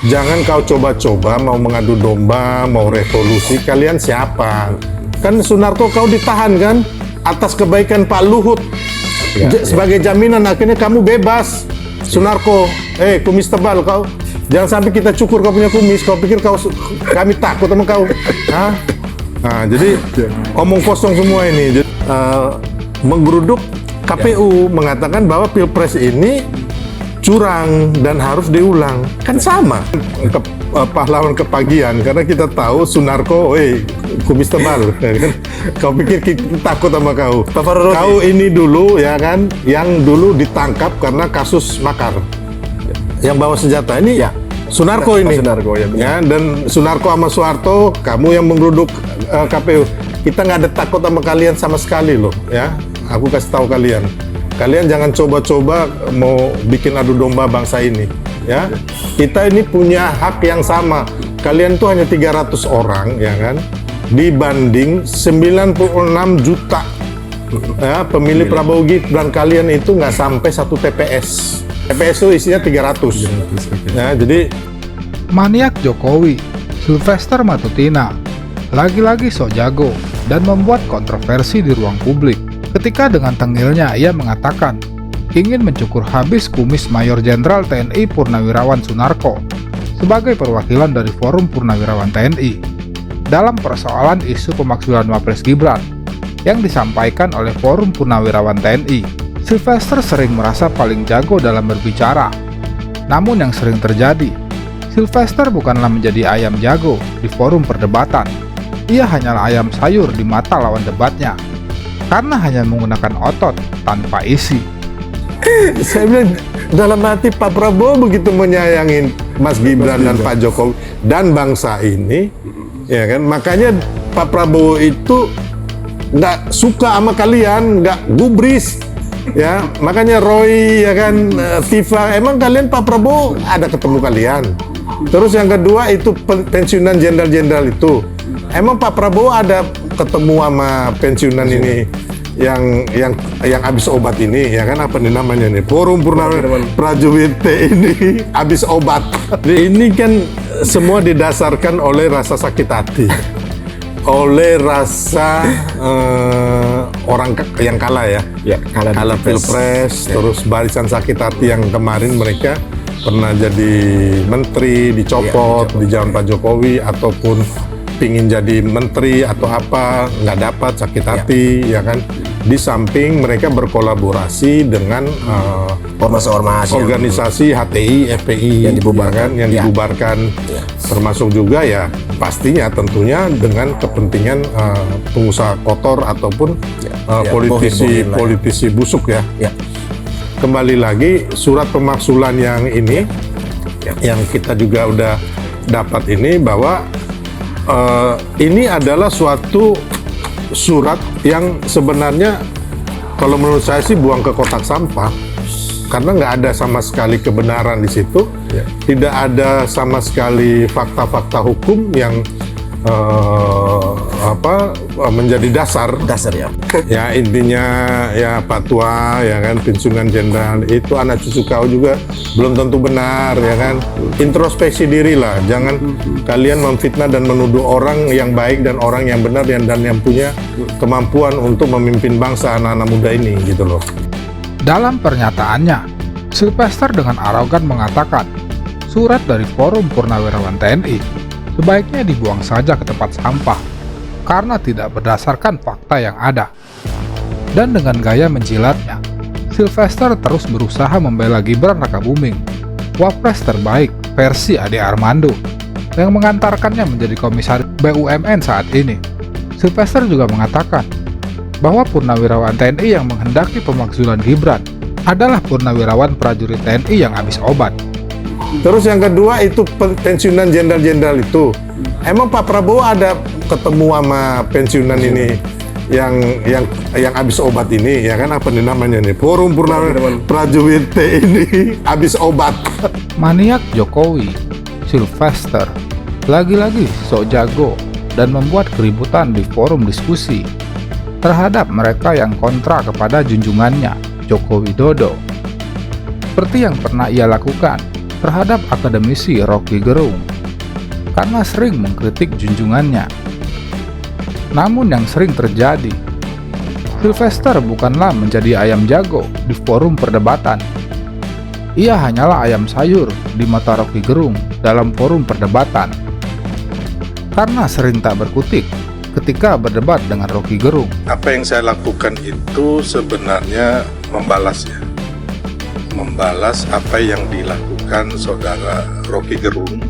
Jangan kau coba-coba mau mengadu domba, mau revolusi. Kalian siapa? Kan Sunarko kau ditahan kan atas kebaikan Pak Luhut. Sebagai jaminan akhirnya kamu bebas. Sunarko, kumis tebal kau. Jangan sampai kita cukur kau punya kumis. Kau pikir kami takut sama kau? Hah? Nah, jadi omong kosong semua ini. Menggeruduk KPU mengatakan bahwa Pilpres ini curang dan harus diulang. Kan sama pahlawan kepagian, karena kita tahu Sunarko, kumis tebal. Kau pikir kita takut sama kau? Kau ini dulu ya kan, yang dulu ditangkap karena kasus makar. Yang bawa senjata ini ya Sunarko ini. Sunarko, ya, dan Sunarko sama Soeharto, kamu yang menggeruduk KPU. Kita nggak ada takut sama kalian sama sekali loh, ya. Aku kasih tahu kalian. Kalian jangan coba-coba mau bikin adu domba bangsa ini, ya. Kita ini punya hak yang sama. Kalian tuh hanya 300 orang, ya kan? Dibanding 96 juta ya, pemilih Prabowo Gibran. Kalian itu nggak sampai 1 TPS. TPS itu isinya 300. Ya, jadi maniak Jokowi, Sylvester Matutina, lagi-lagi sok jago dan membuat kontroversi di ruang publik. Ketika dengan tengilnya ia mengatakan ingin mencukur habis kumis Mayor Jenderal TNI Purnawirawan Sunarko sebagai perwakilan dari Forum Purnawirawan TNI dalam persoalan isu pemakzulan Wapres Gibran yang disampaikan oleh Forum Purnawirawan TNI. Sylvester sering merasa paling jago dalam berbicara. Namun yang sering terjadi, Sylvester bukanlah menjadi ayam jago di forum perdebatan. Ia hanyalah ayam sayur di mata lawan debatnya, karena hanya menggunakan otot tanpa isi. Saya bilang dalam hati Pak Prabowo begitu menyayangin Mas Gibran dan Pak Jokowi dan bangsa ini, ya kan? Makanya Pak Prabowo itu nggak suka sama kalian, nggak gubris, ya. Makanya Roy, ya kan, Tifa, emang kalian Pak Prabowo ada ketemu kalian. Terus yang kedua itu pensiunan jenderal-jenderal itu, emang Pak Prabowo ada ketemu sama pensiunan ini yang habis obat ini, ya kan, apa nih namanya nih, Forum Purnawirawan Prajurit ini habis obat. Ini kan semua didasarkan oleh rasa sakit hati, oleh rasa orang yang kalah ya, kalah Pilpres, terus barisan sakit hati yang kemarin mereka pernah jadi menteri dicopot di zaman Pak Jokowi, ataupun pingin jadi menteri atau apa, nggak dapat, sakit hati, ya kan. Di samping mereka berkolaborasi dengan ormas-ormas, organisasi HTI, FPI yang dibubarkan, termasuk juga ya pastinya tentunya dengan kepentingan pengusaha kotor ataupun politisi busuk ya. Kembali lagi surat pemaksulan yang ini, yang kita juga udah dapat ini, bahwa ini adalah suatu surat yang sebenarnya kalau menurut saya sih buang ke kotak sampah, karena nggak ada sama sekali kebenaran di situ, tidak ada sama sekali fakta-fakta hukum yang menjadi dasar ya. Ya intinya ya fatwa, ya kan, pensiunan jenderal itu anak cucu kau juga belum tentu benar, ya kan. Introspeksi diri lah, jangan kalian memfitnah dan menuduh orang yang baik dan orang yang benar dan yang punya kemampuan untuk memimpin bangsa, anak-anak muda ini, gitu loh. Dalam pernyataannya, Sylvester dengan arogan mengatakan surat dari Forum Purnawirawan TNI sebaiknya dibuang saja ke tempat sampah karena tidak berdasarkan fakta yang ada. Dan dengan gaya menjilatnya, Sylvester terus berusaha membela Gibran Rakabuming, Wapres terbaik versi Ade Armando, yang mengantarkannya menjadi komisaris BUMN saat ini. Sylvester juga mengatakan bahwa purnawirawan TNI yang menghendaki pemakzulan Gibran adalah purnawirawan prajurit TNI yang habis obat. Terus yang kedua itu pensiunan jenderal-jenderal itu, emang Pak Prabowo ada ketemu sama pensiunan ini yang habis obat ini, ya kan, apa nih namanya nih, Forum Purnawirawan Prajurit ini habis obat. Maniak Jokowi, Sylvester, lagi-lagi sok jago dan membuat keributan di forum diskusi terhadap mereka yang kontra kepada junjungannya, Joko Widodo. Seperti yang pernah ia lakukan terhadap akademisi Rocky Gerung karena sering mengkritik junjungannya. Namun yang sering terjadi, Sylvester bukanlah menjadi ayam jago di forum perdebatan. Ia hanyalah ayam sayur di mata Rocky Gerung dalam forum perdebatan. Karena sering tak berkutik ketika berdebat dengan Rocky Gerung. Apa yang saya lakukan itu sebenarnya membalas ya. Membalas apa yang dilakukan saudara Rocky Gerung.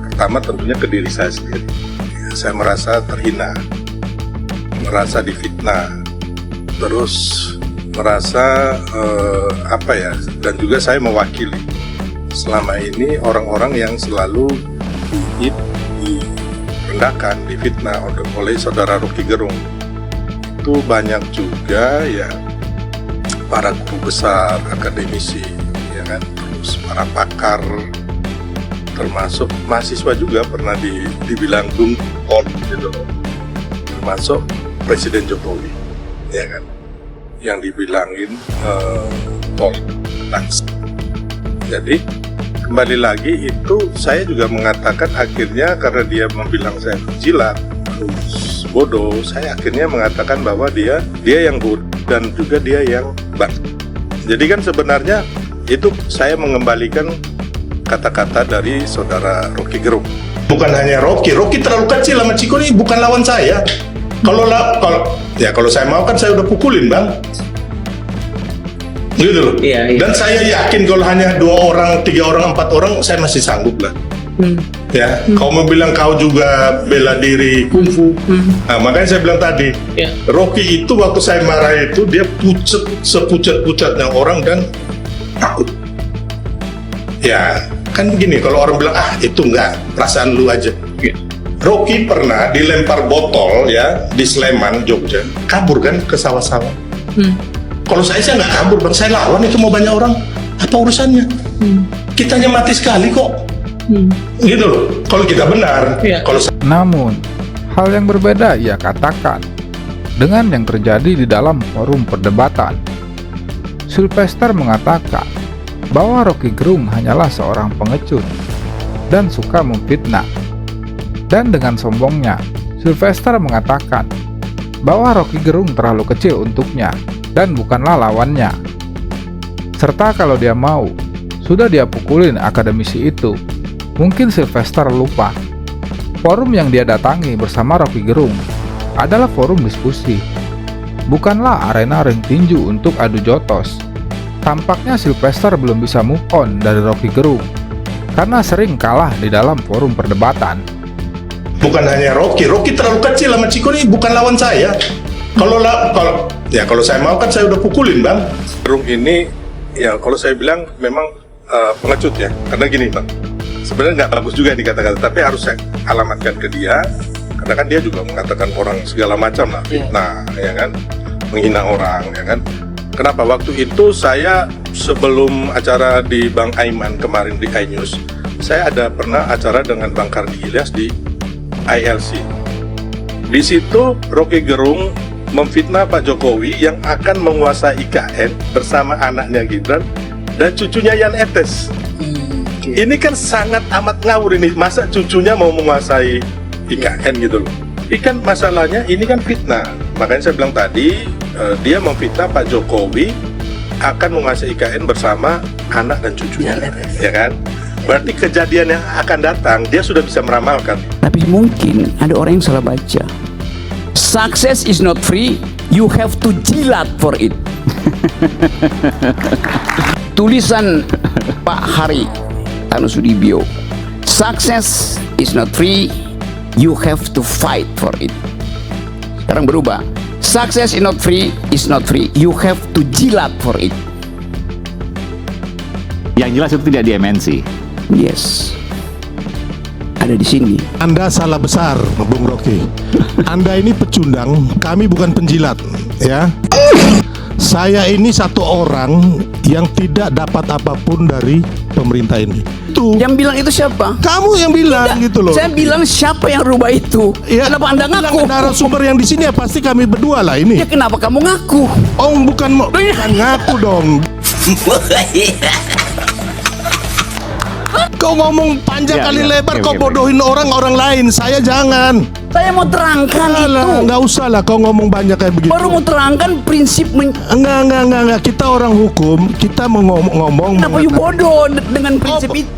Pertama tentunya ke diri saya sendiri. Saya merasa terhina, merasa difitnah, terus merasa dan juga saya mewakili selama ini orang-orang yang selalu direndahkan, difitnah oleh saudara Rocky Gerung. Itu banyak juga ya para guru besar, akademisi, ya kan, terus para pakar, termasuk mahasiswa juga pernah dibilang dumkon gitu loh, termasuk Presiden Jokowi, ya kan, yang dibilangin tol tans. Jadi kembali lagi itu saya juga mengatakan akhirnya karena dia membilang saya jilat, terus bodoh, saya akhirnya mengatakan bahwa dia yang bodoh dan juga dia yang bang. Jadi kan sebenarnya itu saya mengembalikan kata-kata dari saudara Rocky Gerung. Bukan hanya Rocky terlalu kecil sama Ciko ini bukan lawan saya. Kalau saya mau kan saya udah pukulin bang. Gitu loh. Iya. Dan saya yakin kalau hanya 2 orang, 3 orang, 4 orang saya masih sanggup lah. Ya, kau mau bilang kau juga bela diri kungfu. Nah, makanya saya bilang tadi, Rocky itu waktu saya marah itu dia pucat sepucat-pucatnya orang dan takut. Ya, kan begini kalau orang bilang itu enggak, perasaan lu aja. Rocky pernah dilempar botol ya di Sleman, Jogja, kabur kan ke sawah-sawah. Kalau saya nggak kabur bang, saya lawan itu mau banyak orang, apa urusannya? Kitanya mati sekali kok. Gitu loh, kalau kita benar. Namun, hal yang berbeda ia katakan dengan yang terjadi di dalam forum perdebatan. Sylvester mengatakan bahwa Rocky Gerung hanyalah seorang pengecut dan suka memfitnah. Dan dengan sombongnya, Sylvester mengatakan bahwa Rocky Gerung terlalu kecil untuknya dan bukanlah lawannya. Serta kalau dia mau, sudah dia pukulin akademisi itu. Mungkin Sylvester lupa, forum yang dia datangi bersama Rocky Gerung adalah forum diskusi, bukanlah arena ring tinju untuk adu jotos. Tampaknya Sylvester belum bisa move on dari Rocky Gerung karena sering kalah di dalam forum perdebatan. Bukan hanya Rocky terlalu kecil sama Ciko ini bukan lawan saya. Kalau saya mau kan saya udah pukulin bang. Gerung ini ya kalau saya bilang memang pengecut ya, karena gini bang. Sebenarnya nggak bagus juga dikata-kata, tapi harus saya alamatkan ke dia, karena kan dia juga mengatakan orang segala macam lah, fitnah, ya kan, menghina orang, ya kan. Kenapa waktu itu saya sebelum acara di Bang Aiman kemarin di iNews, saya ada pernah acara dengan Bang Kardi Ilyas di ILC. Di situ Rocky Gerung memfitnah Pak Jokowi yang akan menguasai IKN bersama anaknya Gibran dan cucunya Yan Etes. Ini kan sangat amat ngawur ini, masa cucunya mau menguasai IKN gitu loh. Ikan masalahnya ini kan fitnah. Makanya saya bilang tadi dia memfitnah Pak Jokowi akan menguasai IKN bersama anak dan cucunya, ya kan? Berarti kejadian yang akan datang dia sudah bisa meramalkan. Tapi mungkin ada orang yang salah baca. Success is not free, you have to jilat for it. Tulisan Pak Hari Tanusudibio. Success is not free, you have to fight for it. Sekarang berubah. Success is not free, you have to jilat for it. Yang jelas itu tidak di MNC. Yes. Ada di sini. Anda salah besar, Bung Rocky. Anda ini pecundang, kami bukan penjilat, ya. Saya ini satu orang yang tidak dapat apapun dari pemerintah ini. Itu. Yang bilang itu siapa? Kamu yang bilang gitu loh. Saya bilang siapa yang rubah itu? Ya, kenapa Anda ngaku? Narasumber yang di sini ya pasti kami berdua lah ini. Ya kenapa kamu ngaku? Oh, bukan ngaku dong. Kau ngomong panjang Ya, kali ya. lebar, Oke, kau oke, bodohin orang lain. Saya jangan. Saya mau terangkan itu. Nggak usah lah kau ngomong banyak kayak begitu. Baru mau terangkan prinsip Enggak. Kita mau ngomong. Kenapa you bodoh dengan prinsip itu?